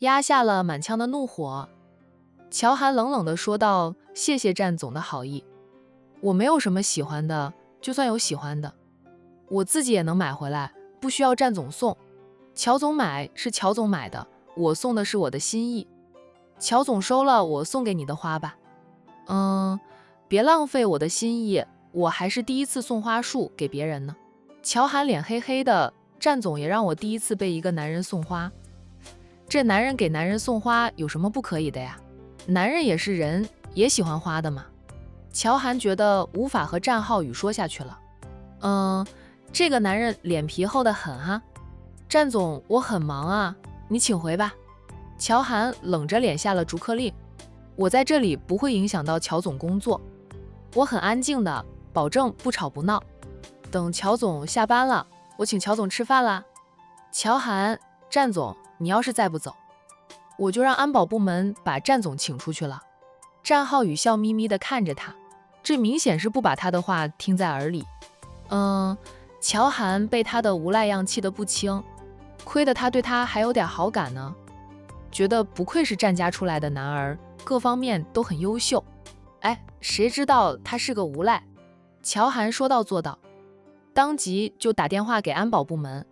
压下了满腔的怒火。乔涵冷冷地说道：“谢谢战总的好意，我没有什么喜欢的，就算有喜欢的，我自己也能买回来，不需要战总送。乔总买是乔总买的，我送的是我的心意。乔总收了我送给你的花吧。别浪费我的心意，我还是第一次送花束给别人呢。”乔涵脸黑黑的，战总也让我第一次被一个男人送花。这男人给男人送花有什么不可以的呀？男人也是人，也喜欢花的嘛。乔涵觉得无法和战浩宇说下去了。这个男人脸皮厚得很啊。战总，我很忙啊，你请回吧。乔涵冷着脸下了逐客令。我在这里不会影响到乔总工作，我很安静的，保证不吵不闹。等乔总下班了，我请乔总吃饭啦。乔涵，战总，你要是再不走，我就让安保部门把战总请出去了。战浩宇笑眯眯地看着他，这明显是不把他的话听在耳里。乔涵被他的无赖样气得不轻，亏得他对他还有点好感呢，觉得不愧是战家出来的男儿，各方面都很优秀。谁知道他是个无赖。乔涵说到做到，当即就打电话给安保部门，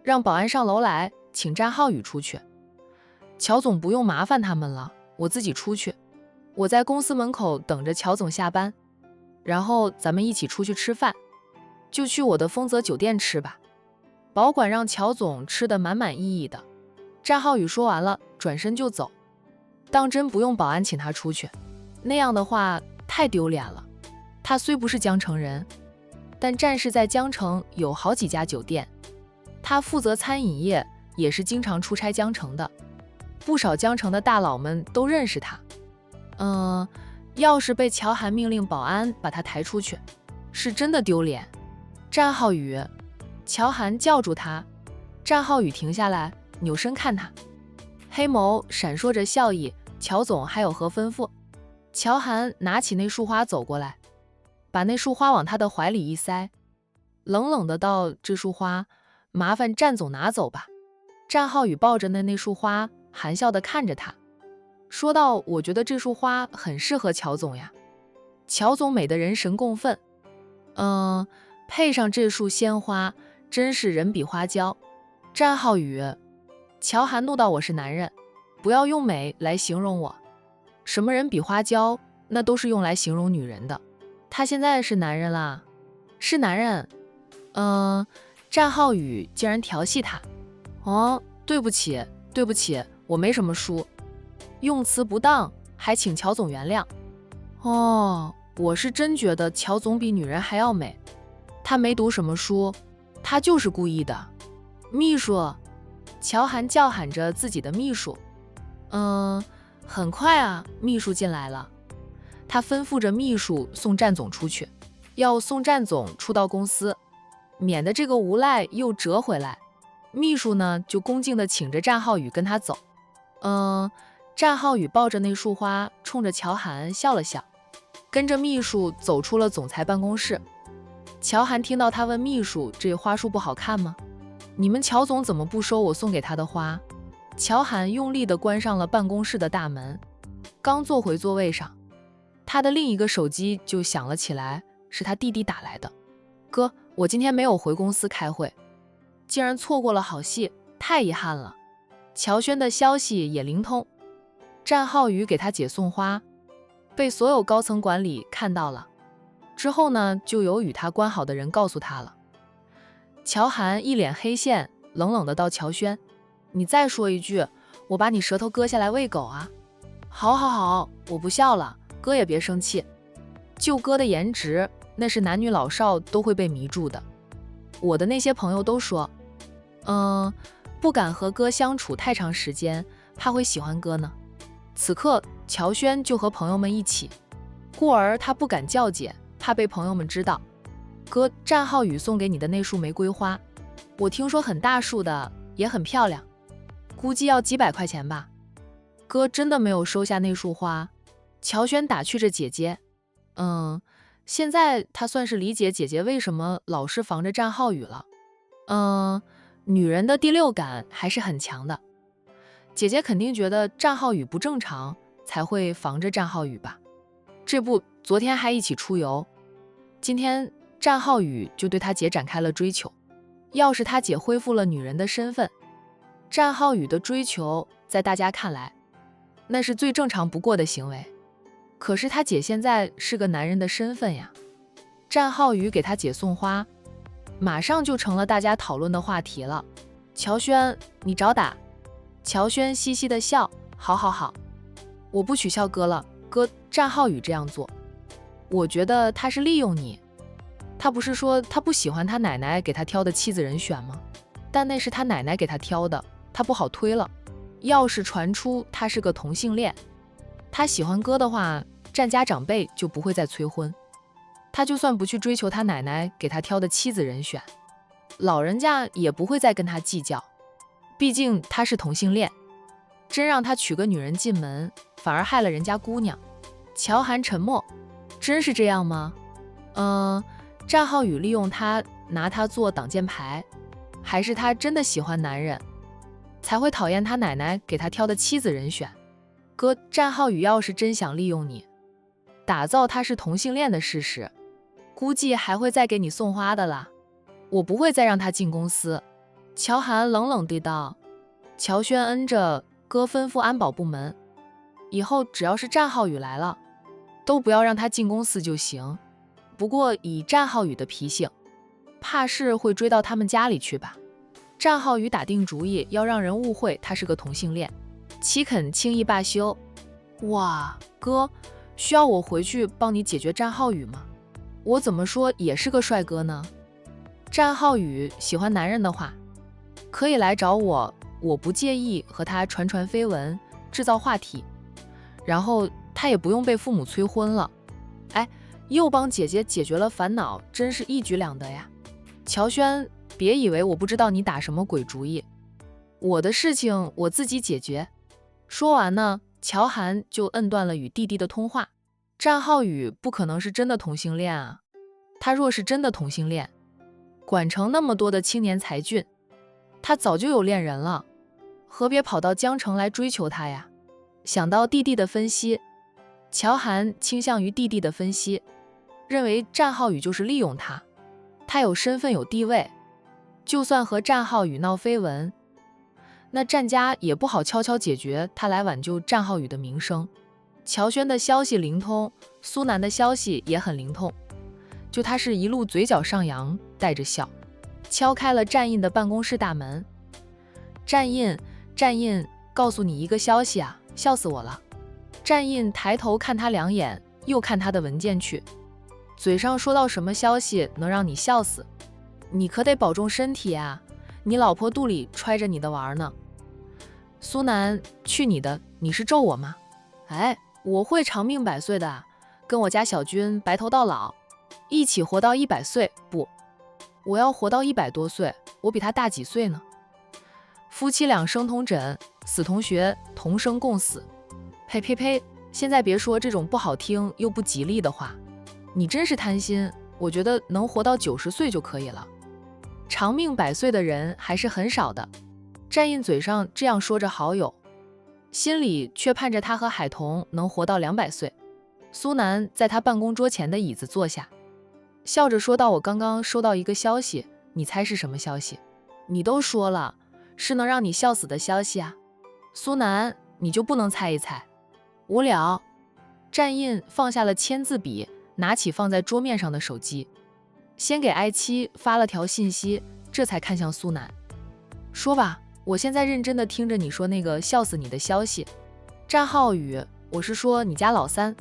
让保安上楼来请战浩宇出去。乔总不用麻烦他们了，我自己出去。我在公司门口等着乔总下班，然后咱们一起出去吃饭，就去我的丰泽酒店吃吧。保管让乔总吃得满满意意的。战浩宇说完了，转身就走，当真不用保安请他出去，那样的话太丢脸了。他虽不是江城人，但战氏在江城有好几家酒店，他负责餐饮业，也是经常出差江城的，不少江城的大佬们都认识他。要是被乔涵命令保安把他抬出去，是真的丢脸。战浩宇，乔涵叫住他。战浩宇停下来，扭身看他，黑眸闪烁着笑意。乔总还有何吩咐？乔涵拿起那束花走过来，把那束花往他的怀里一塞，冷冷的道：“这束花麻烦战总拿走吧。”战浩宇抱着那束花，含笑的看着他，说道：“我觉得这束花很适合乔总呀，乔总美得人神共愤。配上这束鲜花，真是人比花娇。”战浩宇，乔涵怒道：“我是男人，不要用美来形容我。什么人比花娇，那都是用来形容女人的。他现在是男人啦，是男人。”战浩宇竟然调戏他。对不起，对不起，我没什么书，用词不当，还请乔总原谅。我是真觉得乔总比女人还要美，他没读什么书，他就是故意的。秘书，乔涵叫喊着自己的秘书。很快啊，秘书进来了，他吩咐着秘书送战总出去，要送战总出到公司，免得这个无赖又折回来。秘书呢，就恭敬地请着战浩宇跟他走。战浩宇抱着那束花，冲着乔涵笑了笑，跟着秘书走出了总裁办公室。乔涵听到他问秘书：“这花束不好看吗？你们乔总怎么不收我送给他的花？”乔涵用力地关上了办公室的大门，刚坐回座位上，他的另一个手机就响了起来，是他弟弟打来的。哥，我今天没有回公司开会，竟然错过了好戏，太遗憾了。乔轩的消息也灵通，战浩宇给他姐送花，被所有高层管理看到了。之后呢，就有与他关好的人告诉他了。乔涵一脸黑线，冷冷的道：“乔轩，你再说一句，我把你舌头割下来喂狗啊！”好好好，我不笑了，哥也别生气。就哥的颜值，那是男女老少都会被迷住的。我的那些朋友都说，不敢和哥相处太长时间，怕会喜欢哥呢。此刻乔轩就和朋友们一起，故而他不敢叫姐，怕被朋友们知道。哥，战浩宇送给你的那束玫瑰花，我听说很大束的，也很漂亮，估计要几百块钱吧。哥真的没有收下那束花。乔轩打趣着姐姐。现在他算是理解姐姐为什么老是防着战浩宇了。女人的第六感还是很强的。姐姐肯定觉得战浩宇不正常，才会防着战浩宇吧。这不，昨天还一起出游，今天战浩宇就对他姐展开了追求。要是他姐恢复了女人的身份，战浩宇的追求在大家看来那是最正常不过的行为。可是他姐现在是个男人的身份呀。战浩宇给他姐送花，马上就成了大家讨论的话题了。乔轩，你找打。乔轩嘻嘻的笑，好好好，我不取笑哥了，哥，战浩宇这样做，我觉得他是利用你。他不是说他不喜欢他奶奶给他挑的妻子人选吗？但那是他奶奶给他挑的，他不好推了。要是传出他是个同性恋，他喜欢哥的话，战家长辈就不会再催婚。他就算不去追求他奶奶给他挑的妻子人选，老人家也不会再跟他计较，毕竟他是同性恋。真让他娶个女人进门，反而害了人家姑娘。乔涵沉默，真是这样吗？战浩宇利用他，拿他做挡箭牌，还是他真的喜欢男人，才会讨厌他奶奶给他挑的妻子人选？哥，战浩宇要是真想利用你，打造他是同性恋的事实，估计还会再给你送花的啦。我不会再让他进公司。乔涵冷冷地道。乔轩嗯着，哥吩咐安保部门，以后只要是战浩宇来了，都不要让他进公司就行。不过以战浩宇的脾性，怕是会追到他们家里去吧。战浩宇打定主意要让人误会他是个同性恋，岂肯轻易罢休？哇，哥，需要我回去帮你解决战浩宇吗？我怎么说也是个帅哥呢。战浩宇喜欢男人的话，可以来找我，我不介意和他传绯闻，制造话题，然后他也不用被父母催婚了。哎，又帮姐姐解决了烦恼，真是一举两得呀。乔轩，别以为我不知道你打什么鬼主意，我的事情我自己解决。说完呢，乔涵就摁断了与弟弟的通话。战浩宇不可能是真的同性恋啊，他若是真的同性恋，管城那么多的青年才俊，他早就有恋人了，何别跑到江城来追求他呀？想到弟弟的分析，乔涵倾向于弟弟的分析，认为战浩宇就是利用他，他有身份有地位，就算和战浩宇闹绯闻，那战家也不好悄悄解决他来挽救战浩宇的名声。乔轩的消息灵通，苏南的消息也很灵通，就他是一路嘴角上扬，带着笑，敲开了战印的办公室大门。战印，告诉你一个消息啊，笑死我了。战印抬头看他两眼，又看他的文件去，嘴上说到什么消息能让你笑死？你可得保重身体啊，你老婆肚里揣着你的玩呢。苏南，去你的，你是咒我吗？哎，我会长命百岁的，跟我家小军白头到老，一起活到100岁。不，我要活到100多岁，我比他大几岁呢？夫妻俩生同枕，死同穴，同生共死。呸呸呸！现在别说这种不好听又不吉利的话，你真是贪心。我觉得能活到90岁就可以了，长命100岁的人还是很少的。战印嘴上这样说着好友，心里却盼着他和海童能活到200岁。苏南在他办公桌前的椅子坐下，笑着说道：“我刚刚收到一个消息，你猜是什么消息？你都说了，是能让你笑死的消息啊。苏南，你就不能猜一猜？无聊。”战印放下了签字笔，拿起放在桌面上的手机，先给I7发了条信息，这才看向苏南，说吧，我现在认真的听着你说那个笑死你的消息。战浩宇，我是说你家老三，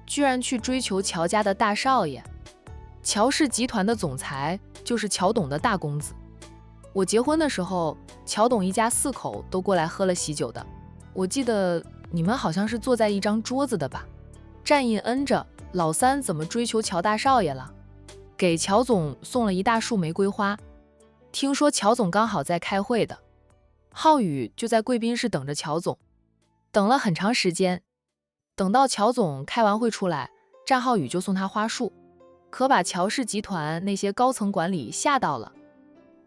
居然去追求乔家的大少爷，乔氏集团的总裁就是乔董的大公子。我结婚的时候，乔董一家4口都过来喝了喜酒的，我记得你们好像是坐在一张桌子的吧？战印嗯着，老三怎么追求乔大少爷了？给乔总送了一大束玫瑰花，听说乔总刚好在开会的。浩宇就在贵宾室等着乔总，等了很长时间，等到乔总开完会出来，战浩宇就送他花束，可把乔氏集团那些高层管理吓到了。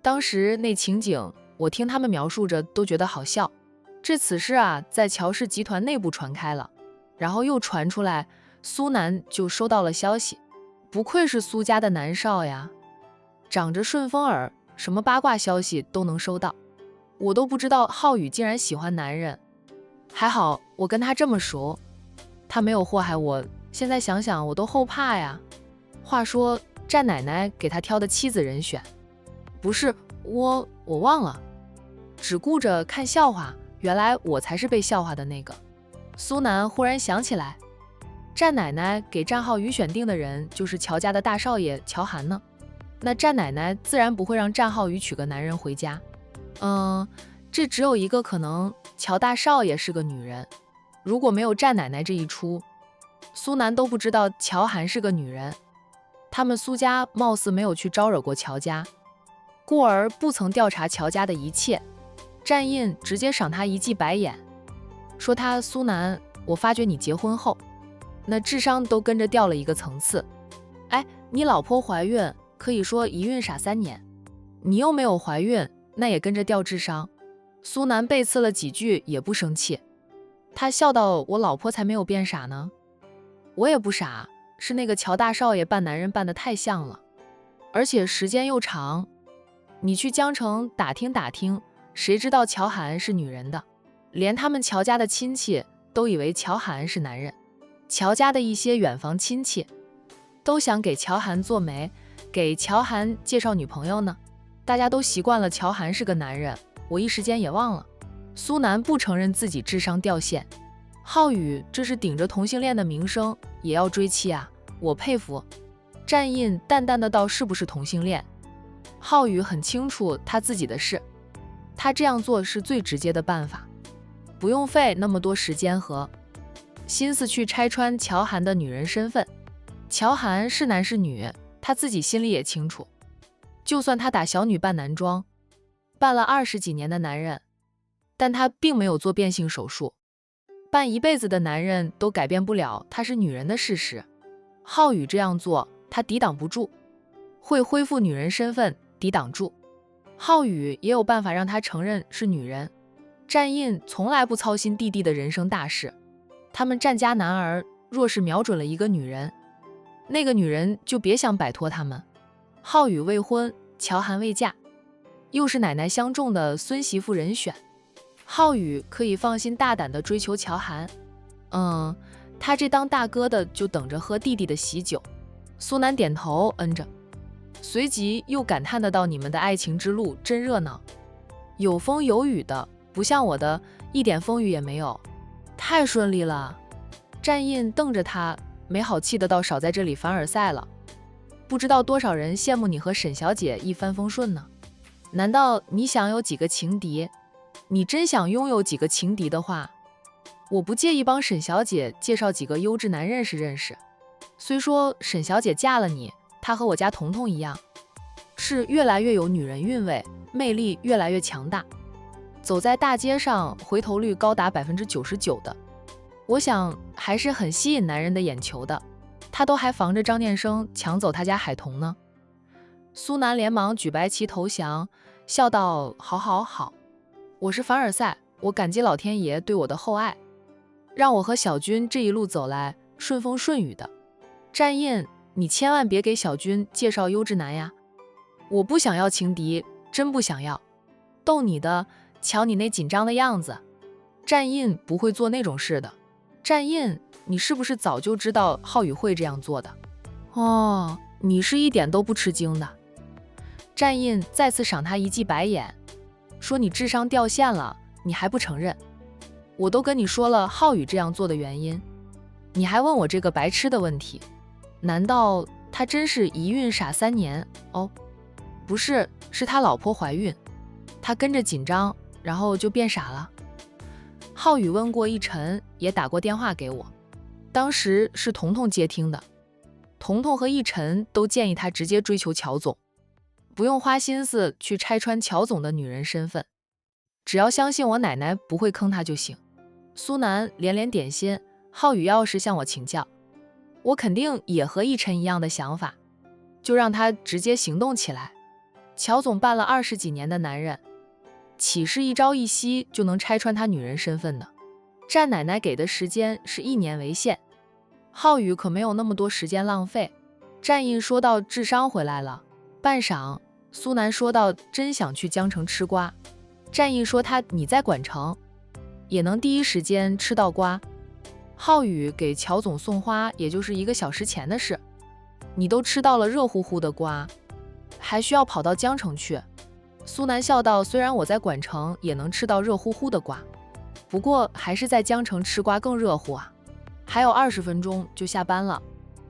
当时那情景，我听他们描述着都觉得好笑。这此事啊，在乔氏集团内部传开了，然后又传出来，苏南就收到了消息。不愧是苏家的南少呀，长着顺风耳，什么八卦消息都能收到。我都不知道浩宇竟然喜欢男人，还好我跟他这么熟，他没有祸害我。现在想想我都后怕呀。话说战奶奶给他挑的妻子人选，不是我忘了，只顾着看笑话，原来我才是被笑话的那个。苏南忽然想起来，战奶奶给战浩宇选定的人就是乔家的大少爷乔涵呢，那战奶奶自然不会让战浩宇娶个男人回家。这只有一个可能，乔大少爷是个女人。如果没有战奶奶这一出，苏南都不知道乔涵是个女人。他们苏家貌似没有去招惹过乔家，故而不曾调查乔家的一切。战印直接赏他一记白眼，说他苏南，我发觉你结婚后，那智商都跟着掉了一个层次。哎，你老婆怀孕，可以说一孕傻3年，你又没有怀孕，那也跟着掉智商。苏南背刺了几句也不生气，他笑道：“我老婆才没有变傻呢，我也不傻，是那个乔大少爷扮男人扮得太像了，而且时间又长。你去江城打听打听，谁知道乔涵是女人的？连他们乔家的亲戚都以为乔涵是男人，乔家的一些远房亲戚都想给乔涵做媒，给乔涵介绍女朋友呢。大家都习惯了乔涵是个男人，我一时间也忘了。”苏南不承认自己智商掉线，浩宇这是顶着同性恋的名声也要追妻啊，我佩服。战印淡淡的道：“是不是同性恋？”浩宇很清楚他自己的事，他这样做是最直接的办法，不用费那么多时间和心思去拆穿乔涵的女人身份。乔涵是男是女，他自己心里也清楚。就算他打小女扮男装，扮了20几年的男人，但他并没有做变性手术，扮一辈子的男人都改变不了他是女人的事实。浩宇这样做，他抵挡不住，会恢复女人身份，抵挡住。浩宇也有办法让他承认是女人。战印从来不操心弟弟的人生大事，他们战家男儿若是瞄准了一个女人，那个女人就别想摆脱他们。浩宇未婚，乔涵未嫁，又是奶奶相中的孙媳妇人选，浩宇可以放心大胆地追求乔涵。他这当大哥的就等着喝弟弟的喜酒。苏南点头嗯着，随即又感叹得道：“你们的爱情之路真热闹，有风有雨的，不像我的一点风雨也没有，太顺利了。”战印瞪着他，没好气的道：“少在这里凡尔赛了，不知道多少人羡慕你和沈小姐一帆风顺呢。难道你想有几个情敌？你真想拥有几个情敌的话，我不介意帮沈小姐介绍几个优质男认识认识。虽说沈小姐嫁了你，她和我家彤彤一样，是越来越有女人韵味，魅力越来越强大，走在大街上回头率高达99%的，我想还是很吸引男人的眼球的。他都还防着张念生抢走他家海童呢。”苏南连忙举白旗投降，笑道：“好好好，我是凡尔赛，我感激老天爷对我的厚爱，让我和小军这一路走来顺风顺雨的。战印，你千万别给小军介绍优质男呀，我不想要情敌，真不想要。逗你的，瞧你那紧张的样子，战印不会做那种事的。战印，你是不是早就知道浩宇会这样做的？哦，你是一点都不吃惊的。”战印再次赏他一记白眼，说：“你智商掉线了，你还不承认？我都跟你说了浩宇这样做的原因，你还问我这个白痴的问题？难道他真是一孕傻3年？哦，不是，是他老婆怀孕，他跟着紧张，然后就变傻了。”浩宇问过一晨，也打过电话给我，当时是彤彤接听的。彤彤和一晨都建议他直接追求乔总，不用花心思去拆穿乔总的女人身份，只要相信我奶奶不会坑他就行。苏南连连点心，浩宇要是向我请教，我肯定也和一晨一样的想法，就让他直接行动起来。乔总扮了20几年的男人，岂是一朝一夕就能拆穿他女人身份的？战奶奶给的时间是1年为限，浩宇可没有那么多时间浪费。战印说到智商回来了。半晌，苏南说道真想去江城吃瓜。战印说你在管城，也能第一时间吃到瓜。浩宇给乔总送花也就是1个小时前的事，你都吃到了热乎乎的瓜，还需要跑到江城去？苏南笑道，虽然我在管城也能吃到热乎乎的瓜，不过还是在江城吃瓜更热乎啊。还有20分钟就下班了。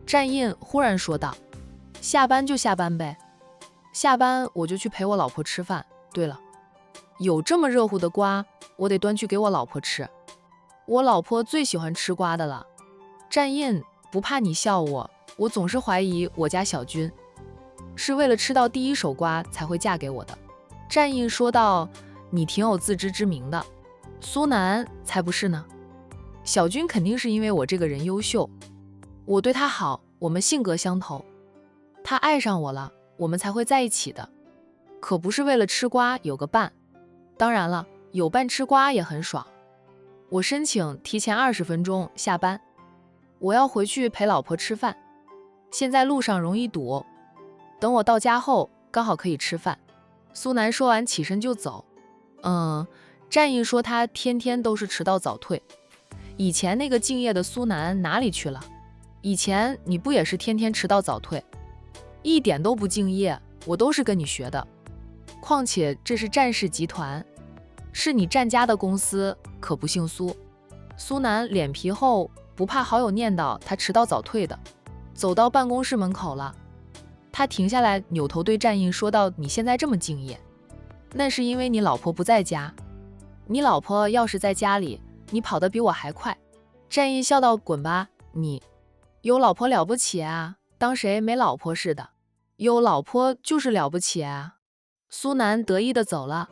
战印忽然说道，下班就下班呗，下班我就去陪我老婆吃饭。对了，有这么热乎的瓜，我得端去给我老婆吃，我老婆最喜欢吃瓜的了。战印，不怕你笑我，我总是怀疑我家小军是为了吃到第一手瓜才会嫁给我的。战印说道，你挺有自知之明的。苏南才不是呢，小军肯定是因为我这个人优秀，我对他好，我们性格相投，他爱上我了，我们才会在一起的，可不是为了吃瓜有个伴。当然了，有伴吃瓜也很爽。我申请提前20分钟下班，我要回去陪老婆吃饭，现在路上容易堵，等我到家后刚好可以吃饭。苏南说完起身就走。战印说他天天都是迟到早退，以前那个敬业的苏南哪里去了？以前你不也是天天迟到早退，一点都不敬业，我都是跟你学的。况且这是战氏集团，是你战家的公司，可不姓苏。苏南脸皮厚，不怕好友念叨他迟到早退的。走到办公室门口了，他停下来，扭头对战印说道，你现在这么敬业，那是因为你老婆不在家，你老婆要是在家里，你跑得比我还快。战印笑道，滚吧，你有老婆了不起啊，当谁没老婆似的，有老婆就是了不起啊。苏南得意地走了。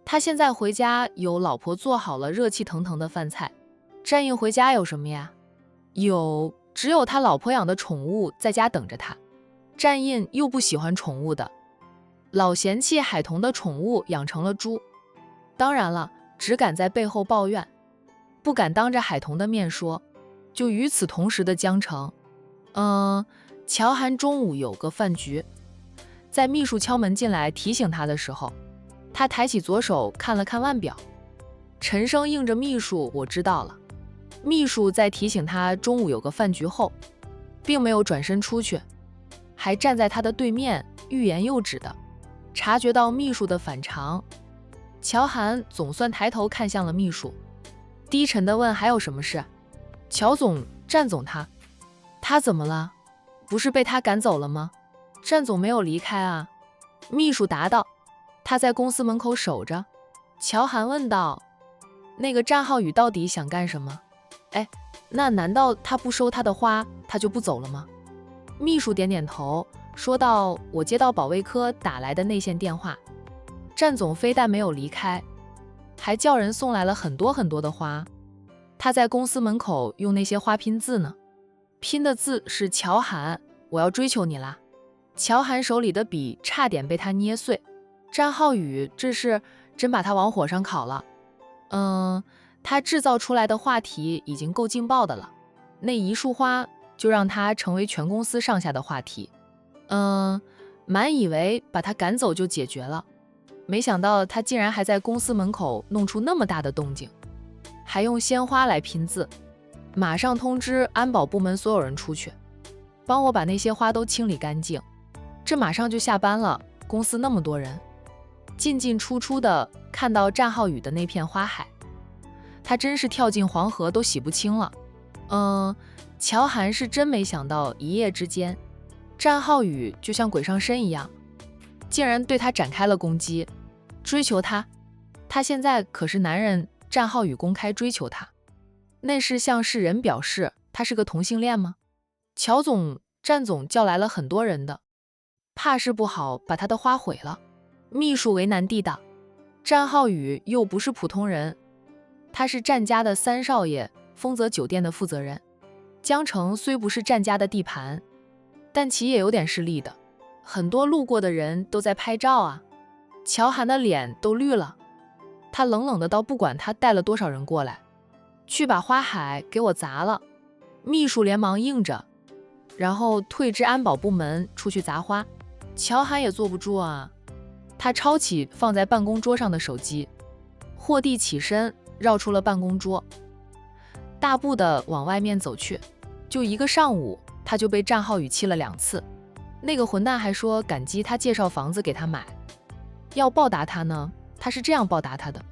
他现在回家有老婆做好了热气腾腾的饭菜。战印回家有什么呀？只有他老婆养的宠物在家等着他。战印又不喜欢宠物的，老嫌弃海童的宠物养成了猪。当然了，只敢在背后抱怨，不敢当着海童的面说。就与此同时的江城，乔涵中午有个饭局，在秘书敲门进来提醒他的时候，他抬起左手看了看腕表，陈声应着秘书，我知道了。秘书在提醒他中午有个饭局后，并没有转身出去，还站在他的对面，欲言又止的。察觉到秘书的反常，乔涵总算抬头看向了秘书，低沉地问，还有什么事？乔总，战总他怎么了？不是被他赶走了吗？战总没有离开啊。秘书答道，他在公司门口守着。乔涵问道，那个战浩宇到底想干什么？那难道他不收他的花，他就不走了吗？秘书点点头，说道，我接到保卫科打来的内线电话，战总非但没有离开，还叫人送来了很多很多的花。他在公司门口用那些花拼字呢，拼的字是乔涵，我要追求你啦。乔涵手里的笔差点被他捏碎。战浩宇这是真把他往火上烤了。他制造出来的话题已经够劲爆的了，那一束花就让他成为全公司上下的话题。满以为把他赶走就解决了，没想到他竟然还在公司门口弄出那么大的动静，还用鲜花来拼字。马上通知安保部门所有人出去，帮我把那些花都清理干净。这马上就下班了，公司那么多人，进进出出的看到战浩宇的那片花海，他真是跳进黄河都洗不清了。乔涵是真没想到，一夜之间，战浩宇就像鬼上身一样，竟然对他展开了攻击，追求他。他现在可是男人，战浩宇公开追求他，那是向世人表示他是个同性恋吗？乔总、战总叫来了很多人的，怕是不好把他的花毁了。秘书为难地道，战浩宇又不是普通人，他是战家的三少爷，丰泽酒店的负责人。江城虽不是战家的地盘，但其也有点势力的，很多路过的人都在拍照啊。乔涵的脸都绿了，他冷冷的到不管他带了多少人过来，去把花海给我砸了。秘书连忙应着，然后退至安保部门出去砸花。乔涵也坐不住啊，他抄起放在办公桌上的手机，霍地起身绕出了办公桌，大步的往外面走去。就一个上午，他就被战浩宇气了2次。那个混蛋还说感激他介绍房子给他买，要报答他呢，他是这样报答他的，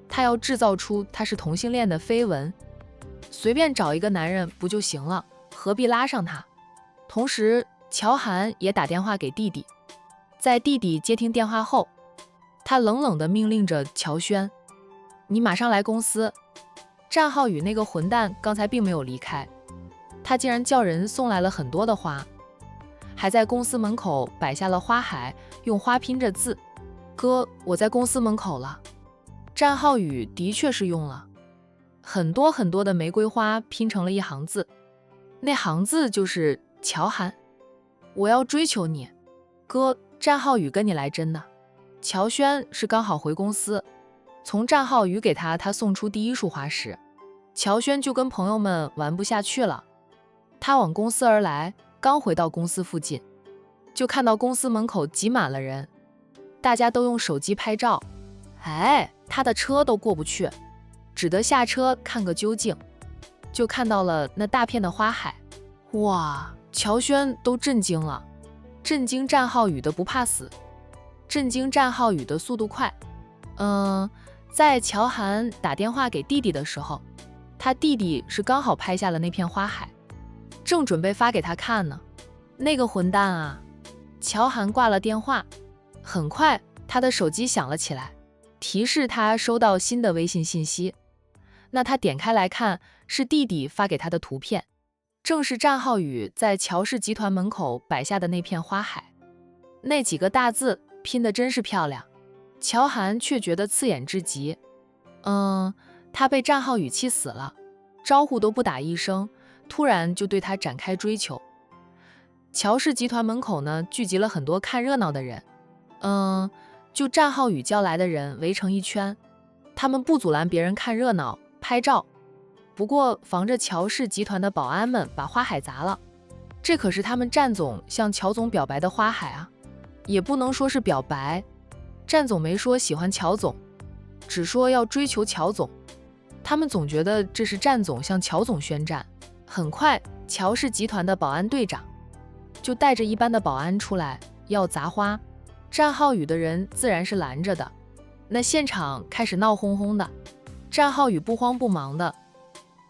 他要制造出他是同性恋的绯闻，随便找一个男人不就行了，何必拉上他？同时，乔涵也打电话给弟弟，在弟弟接听电话后，他冷冷地命令着乔轩：“你马上来公司。”战浩宇那个混蛋刚才并没有离开，他竟然叫人送来了很多的花，还在公司门口摆下了花海，用花拼着字：“哥，我在公司门口了。”战浩宇的确是用了很多很多的玫瑰花拼成了一行字，那行字就是乔涵，我要追求你，哥。战浩宇跟你来真的。乔轩是刚好回公司，从战浩宇给他送出第一束花时，乔轩就跟朋友们玩不下去了，他往公司而来，刚回到公司附近，就看到公司门口挤满了人，大家都用手机拍照，他的车都过不去，只得下车看个究竟，就看到了那大片的花海。哇，乔轩都震惊了，震惊战浩宇的不怕死，震惊战浩宇的速度快。在乔涵打电话给弟弟的时候，他弟弟是刚好拍下了那片花海，正准备发给他看呢。那个混蛋啊！乔涵挂了电话，很快他的手机响了起来，提示他收到新的微信信息。那他点开来看，是弟弟发给他的图片，正是战浩宇在乔氏集团门口摆下的那片花海，那几个大字拼得真是漂亮。乔涵却觉得刺眼至极。他被战浩宇气死了，招呼都不打一声，突然就对他展开追求。乔氏集团门口呢，聚集了很多看热闹的人，就战浩宇叫来的人围成一圈，他们不阻拦别人看热闹拍照，不过防着乔氏集团的保安们把花海砸了，这可是他们战总向乔总表白的花海啊，也不能说是表白，战总没说喜欢乔总，只说要追求乔总，他们总觉得这是战总向乔总宣战。很快，乔氏集团的保安队长就带着一班的保安出来要砸花，战浩宇的人自然是拦着的。那现场开始闹哄哄的，战浩宇不慌不忙的，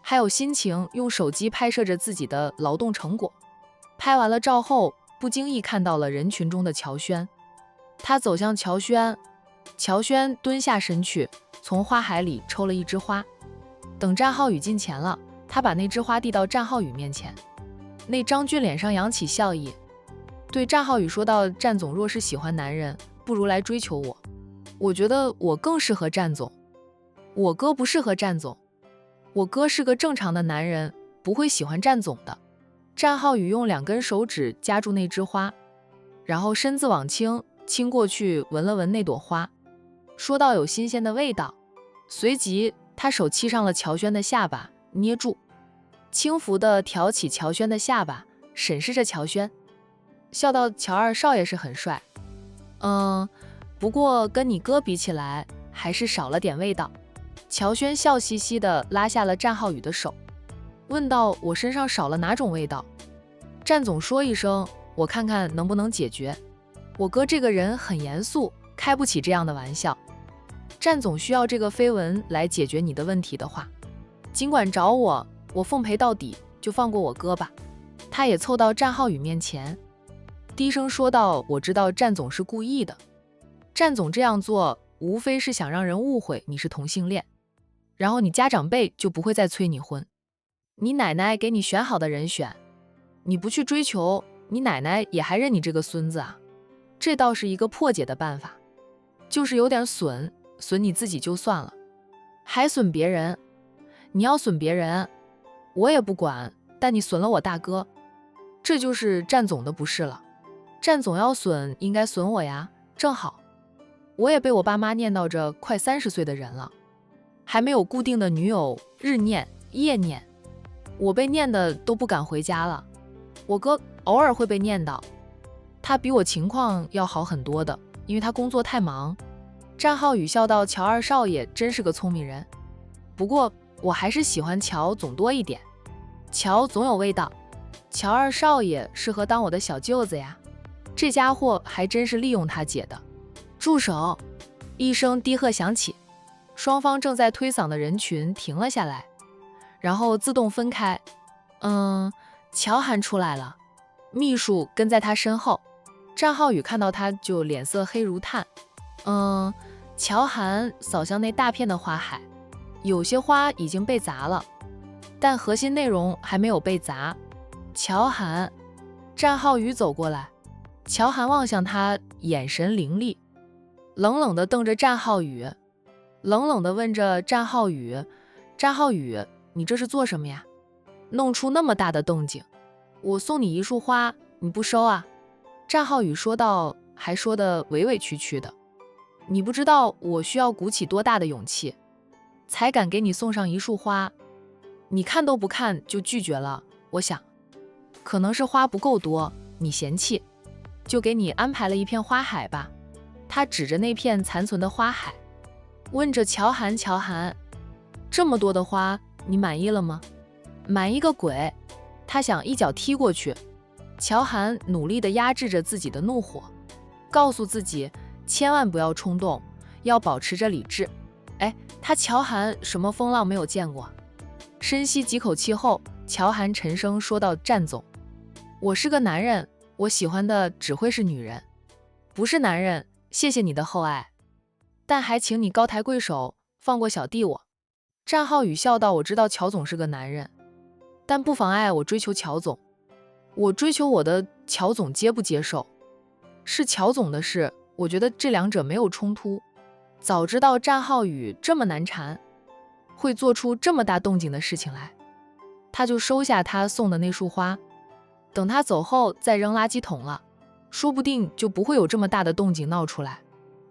还有心情用手机拍摄着自己的劳动成果。拍完了照后，不经意看到了人群中的乔轩，他走向乔轩，乔轩蹲下身去，从花海里抽了一枝花。等战浩宇近前了，他把那枝花递到战浩宇面前。那张军脸上扬起笑意，对战浩宇说道：“战总若是喜欢男人，不如来追求我。我觉得我更适合战总。我哥不适合战总，我哥是个正常的男人，不会喜欢战总的。”战浩宇用2根手指夹住那枝花，然后身子往亲过去，闻了闻那朵花，说道：“有新鲜的味道。”随即他手沏上了乔轩的下巴，捏住，轻浮地挑起乔轩的下巴，审视着乔轩，笑道：“乔二少爷是很帅，不过跟你哥比起来，还是少了点味道。”乔轩笑嘻嘻地拉下了战浩宇的手，问道：“我身上少了哪种味道？”战总说一声，我看看能不能解决。我哥这个人很严肃，开不起这样的玩笑。战总需要这个绯闻来解决你的问题的话，尽管找我，我奉陪到底，就放过我哥吧。他也凑到战浩宇面前，低声说道：“我知道战总是故意的，战总这样做无非是想让人误会你是同性恋，然后你家长辈就不会再催你婚。你奶奶给你选好的人选，你不去追求，你奶奶也还认你这个孙子啊。这倒是一个破解的办法，就是有点损你自己就算了，还损别人。你要损别人，我也不管，但你损了我大哥，这就是战总的不是了。战总要损，应该损我呀，正好。”我也被我爸妈念叨着快30岁的人了，还没有固定的女友，日念夜念，我被念的都不敢回家了。我哥偶尔会被念叨，他比我情况要好很多的，因为他工作太忙。战浩宇笑道：乔二少爷真是个聪明人，不过我还是喜欢乔总多一点，乔总有味道。乔二少爷适合当我的小舅子呀，这家伙还真是利用他姐的。住手！一声低喝响起，双方正在推搡的人群停了下来，然后自动分开。乔涵出来了，秘书跟在他身后。战浩宇看到他就脸色黑如炭。乔涵扫向那大片的花海，有些花已经被砸了，但核心内容还没有被砸。乔涵，战浩宇走过来，乔涵望向他，眼神凌厉，冷冷地瞪着战浩宇，冷冷地问着战浩宇：战浩宇，你这是做什么呀？弄出那么大的动静，我送你一束花，你不收啊？战浩宇说道，还说得委委屈屈的。你不知道我需要鼓起多大的勇气，才敢给你送上一束花，你看都不看就拒绝了。我想，可能是花不够多，你嫌弃，就给你安排了一片花海吧。他指着那片残存的花海，问着乔涵：乔涵，这么多的花，你满意了吗？满意个鬼！他想一脚踢过去。乔涵努力地压制着自己的怒火，告诉自己千万不要冲动，要保持着理智。他乔涵什么风浪没有见过？深吸几口气后，乔涵沉声说道：战总，我是个男人，我喜欢的只会是女人，不是男人。谢谢你的厚爱，但还请你高抬贵手，放过小弟我。战浩宇笑道：我知道乔总是个男人，但不妨碍我追求乔总，我追求我的，乔总接不接受是乔总的事，我觉得这两者没有冲突。早知道战浩宇这么难缠，会做出这么大动静的事情来，他就收下他送的那束花，等他走后再扔垃圾桶了，说不定就不会有这么大的动静闹出来。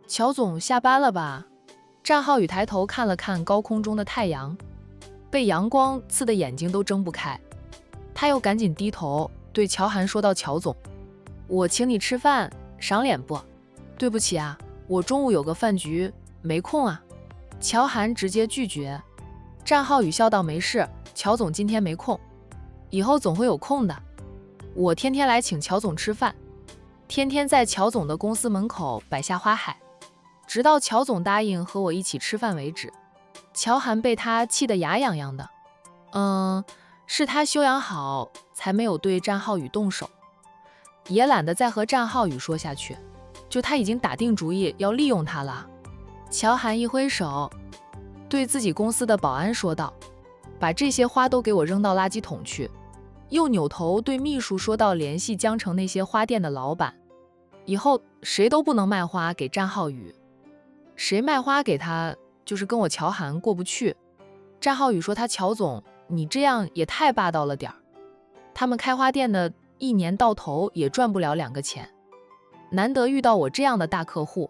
乔总下班了吧？战浩宇抬头看了看高空中的太阳，被阳光刺得眼睛都睁不开，他又赶紧低头对乔涵说道：乔总，我请你吃饭，赏脸不？对不起啊，我中午有个饭局，没空啊。乔涵直接拒绝。战浩宇笑道：没事，乔总今天没空，以后总会有空的。我天天来请乔总吃饭，天天在乔总的公司门口摆下花海，直到乔总答应和我一起吃饭为止。乔涵被他气得牙痒痒的。是他修养好，才没有对战浩宇动手，也懒得再和战浩宇说下去，就他已经打定主意要利用他了。乔涵一挥手，对自己公司的保安说道：把这些花都给我扔到垃圾桶去。又扭头对秘书说道：联系江城那些花店的老板，以后谁都不能卖花给战浩宇，谁卖花给他就是跟我乔涵过不去。战浩宇说：他乔总，你这样也太霸道了点儿，他们开花店的一年到头也赚不了2个钱，难得遇到我这样的大客户，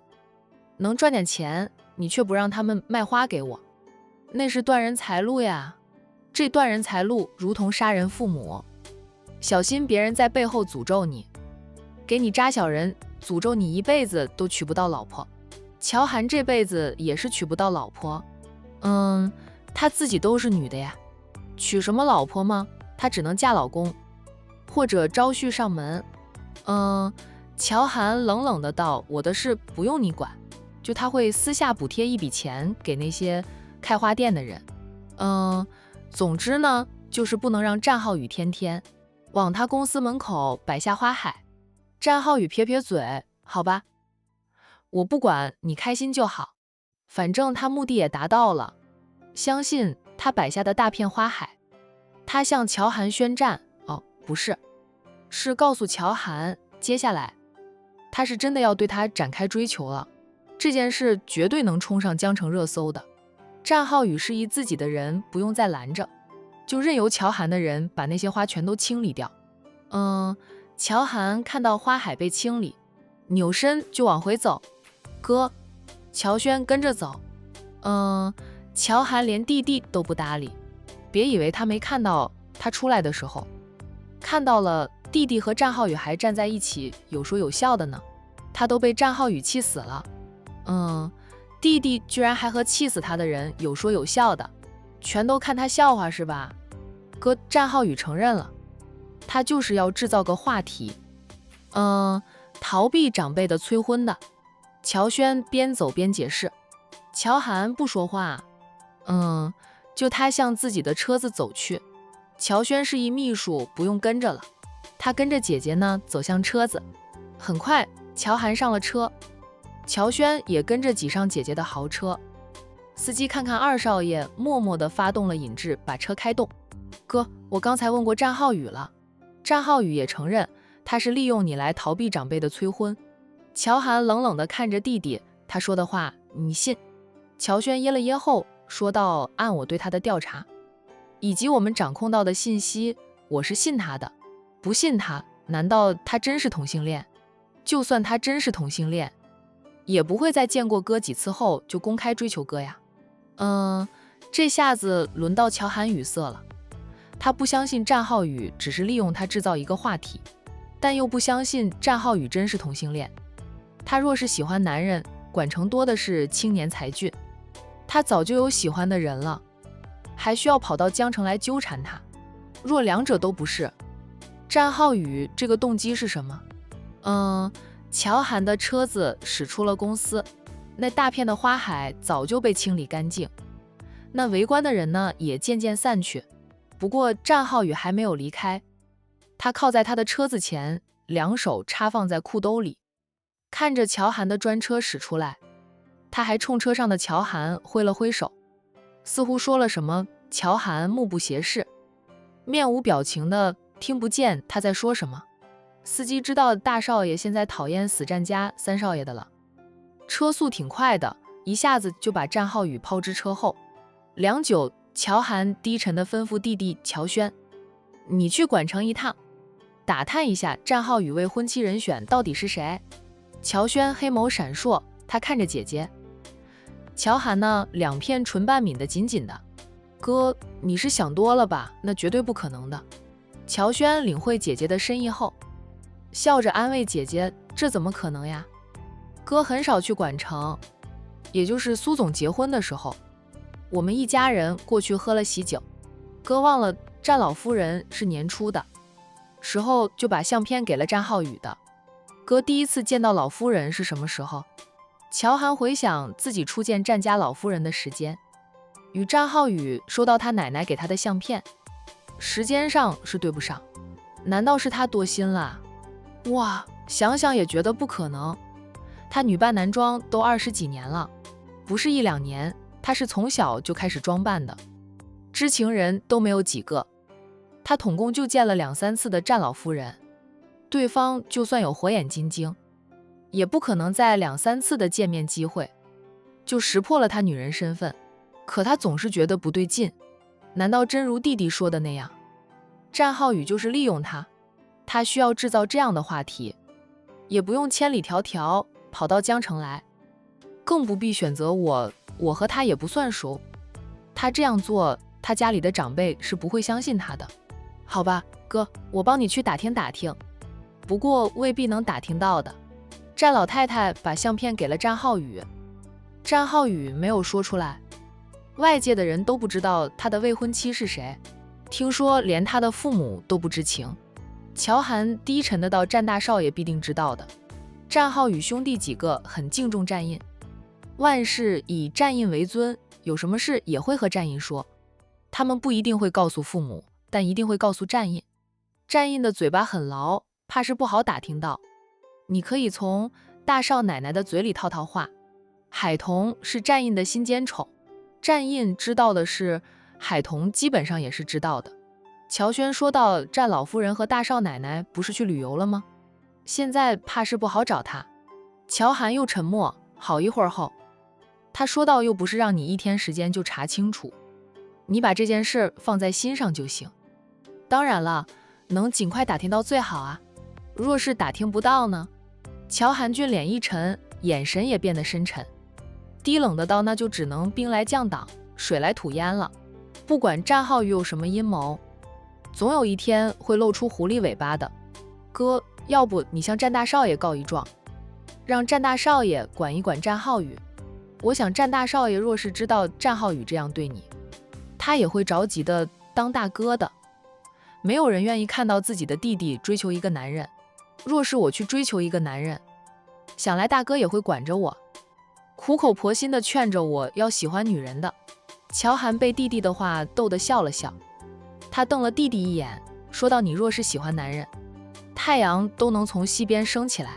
能赚点钱，你却不让他们卖花给我，那是断人财路呀。这断人财路如同杀人父母，小心别人在背后诅咒你，给你扎小人，诅咒你一辈子都娶不到老婆。乔涵这辈子也是娶不到老婆，她自己都是女的呀，娶什么老婆吗？她只能嫁老公，或者招婿上门。乔涵冷冷的道：我的事不用你管，就他会私下补贴一笔钱给那些开花店的人。总之呢，就是不能让战浩宇天天往他公司门口摆下花海。战浩宇撇撇嘴：好吧，我不管，你开心就好，反正他目的也达到了。相信他摆下的大片花海，他向乔涵宣战，不是，是告诉乔涵，接下来他是真的要对他展开追求了，这件事绝对能冲上江城热搜的。战浩宇示意自己的人不用再拦着，就任由乔涵的人把那些花全都清理掉。乔涵看到花海被清理，扭身就往回走。哥，乔轩跟着走。乔涵连弟弟都不搭理，别以为他没看到他出来的时候，看到了弟弟和战浩宇还站在一起有说有笑的呢，他都被战浩宇气死了。弟弟居然还和气死他的人有说有笑的，全都看他笑话是吧？哥，战浩宇承认了，他就是要制造个话题，逃避长辈的催婚的。乔轩边走边解释，乔涵不说话，就他向自己的车子走去。乔轩示意秘书不用跟着了，他跟着姐姐呢走向车子。很快，乔涵上了车，乔轩也跟着挤上姐姐的豪车。司机看看二少爷，默默地发动了引擎，把车开动。哥，我刚才问过战浩宇了，战浩宇也承认他是利用你来逃避长辈的催婚。乔涵冷冷地看着弟弟，他说的话你信？乔轩噎了噎后说道，按我对他的调查以及我们掌控到的信息，我是信他的。不信他，难道他真是同性恋？就算他真是同性恋，也不会在见过哥几次后就公开追求哥呀。这下子轮到乔涵语塞了，他不相信战浩宇只是利用他制造一个话题，但又不相信战浩宇真是同性恋。他若是喜欢男人，管城多的是青年才俊，他早就有喜欢的人了，还需要跑到江城来纠缠他？若两者都不是，战浩宇这个动机是什么？乔涵的车子驶出了公司，那大片的花海早就被清理干净，那围观的人呢也渐渐散去。不过战浩宇还没有离开，他靠在他的车子前，两手插放在裤兜里，看着乔涵的专车驶出来，他还冲车上的乔涵挥了挥手，似乎说了什么。乔涵目不斜视，面无表情的听不见他在说什么。司机知道大少爷现在讨厌死战家三少爷的了，车速挺快的，一下子就把战浩宇抛之车后。良久，乔涵低沉地吩咐弟弟乔轩，你去管城一趟，打探一下战浩宇未婚妻人选到底是谁。乔轩黑眸闪烁，他看着姐姐。乔涵呢，两片唇瓣抿得紧紧的。哥，你是想多了吧？那绝对不可能的。乔轩领会姐姐的深意后，笑着安慰姐姐，这怎么可能呀？哥很少去管城，也就是苏总结婚的时候，我们一家人过去喝了喜酒。哥忘了战老夫人是年初的时候就把相片给了战浩宇的。哥第一次见到老夫人是什么时候？乔涵回想自己初见战家老夫人的时间，与战浩宇收到他奶奶给他的相片，时间上是对不上。难道是他多心了？哇，想想也觉得不可能。他女扮男装都20几年了，不是1、2年，他是从小就开始装扮的，知情人都没有几个。他统共就见了2、3次的战老夫人，对方就算有火眼金睛，也不可能在2、3次的见面机会就识破了他女人身份。可他总是觉得不对劲，难道真如弟弟说的那样，战浩宇就是利用他？他需要制造这样的话题，也不用千里迢迢跑到江城来，更不必选择我和他也不算熟。他这样做，他家里的长辈是不会相信他的。好吧，哥，我帮你去打听打听，不过未必能打听到的。战老太太把相片给了战浩宇，战浩宇没有说出来，外界的人都不知道他的未婚妻是谁，听说连他的父母都不知情。乔涵低沉的道，战大少爷必定知道的。战浩宇兄弟几个很敬重战印，万事以战印为尊，有什么事也会和战印说。他们不一定会告诉父母，但一定会告诉战印。战印的嘴巴很牢，怕是不好打听到。你可以从大少奶奶的嘴里套套话，海童是战印的心尖宠，战印知道的事，海童基本上也是知道的。乔轩说到，战老夫人和大少奶奶不是去旅游了吗？现在怕是不好找他。乔涵又沉默好一会儿后，他说道，又不是让你1天时间就查清楚，你把这件事放在心上就行。当然了，能尽快打听到最好啊。若是打听不到呢？乔涵俊脸一沉，眼神也变得深沉。低冷的到那就只能兵来将挡，水来土淹了。不管战浩宇有什么阴谋，总有一天会露出狐狸尾巴的。哥，要不你向战大少爷告一状，让战大少爷管一管战浩宇。我想战大少爷若是知道战浩宇这样对你，他也会着急的当大哥的。没有人愿意看到自己的弟弟追求一个男人，若是我去追求一个男人，想来大哥也会管着我，苦口婆心的劝着我要喜欢女人的。乔涵被弟弟的话逗得笑了笑，他瞪了弟弟一眼，说道：“你若是喜欢男人，太阳都能从西边升起来。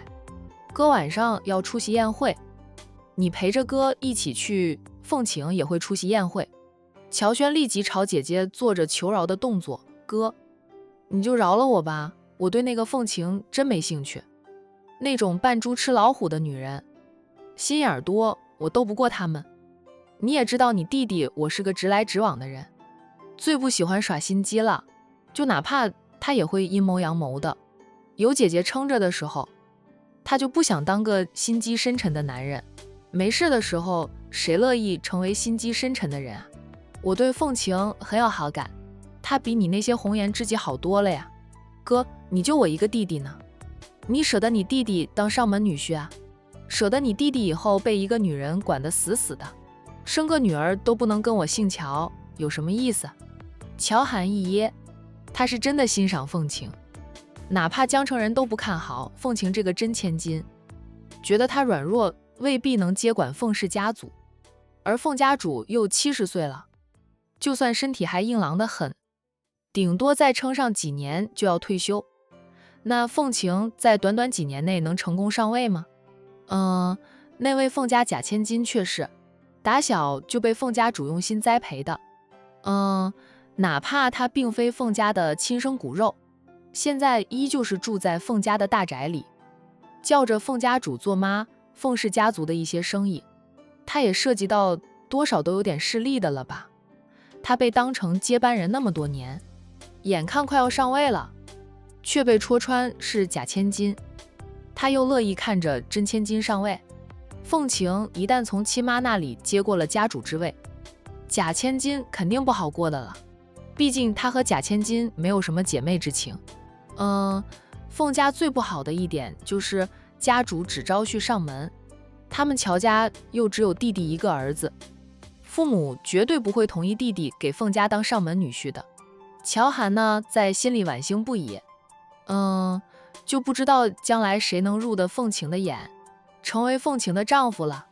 哥晚上要出席宴会，你陪着哥一起去。凤晴也会出席宴会。”乔轩立即朝姐姐做着求饶的动作：“哥，你就饶了我吧，我对那个凤晴真没兴趣。那种扮猪吃老虎的女人，心眼多，我斗不过他们。你也知道你弟弟我是个直来直往的人，最不喜欢耍心机了，就哪怕他也会阴谋阳谋的。有姐姐撑着的时候，他就不想当个心机深沉的男人。没事的时候，谁乐意成为心机深沉的人啊？我对凤晴很有好感，她比你那些红颜知己好多了呀。哥，你就我一个弟弟呢，你舍得你弟弟当上门女婿啊？舍得你弟弟以后被一个女人管得死死的，生个女儿都不能跟我姓乔，有什么意思？乔涵一噎，他是真的欣赏凤晴，哪怕江城人都不看好凤晴这个真千金，觉得她软弱，未必能接管凤氏家族。而凤家主又70岁了，就算身体还硬朗得很，顶多再撑上几年就要退休。那凤晴在短短几年内能成功上位吗？那位凤家假千金却是打小就被凤家主用心栽培的。哪怕她并非凤家的亲生骨肉，现在依旧是住在凤家的大宅里，叫着凤家主做妈，凤氏家族的一些生意，她也涉及到多少都有点势利的了吧。她被当成接班人那么多年，眼看快要上位了，却被戳穿是假千金，她又乐意看着真千金上位。凤晴一旦从亲妈那里接过了家主之位，假千金肯定不好过的了，毕竟她和假千金没有什么姐妹之情。凤家最不好的一点就是家主只招婿上门，他们乔家又只有弟弟一个儿子，父母绝对不会同意弟弟给凤家当上门女婿的。乔涵呢，在心里惋惜不已，就不知道将来谁能入得凤晴的眼，成为凤晴的丈夫了。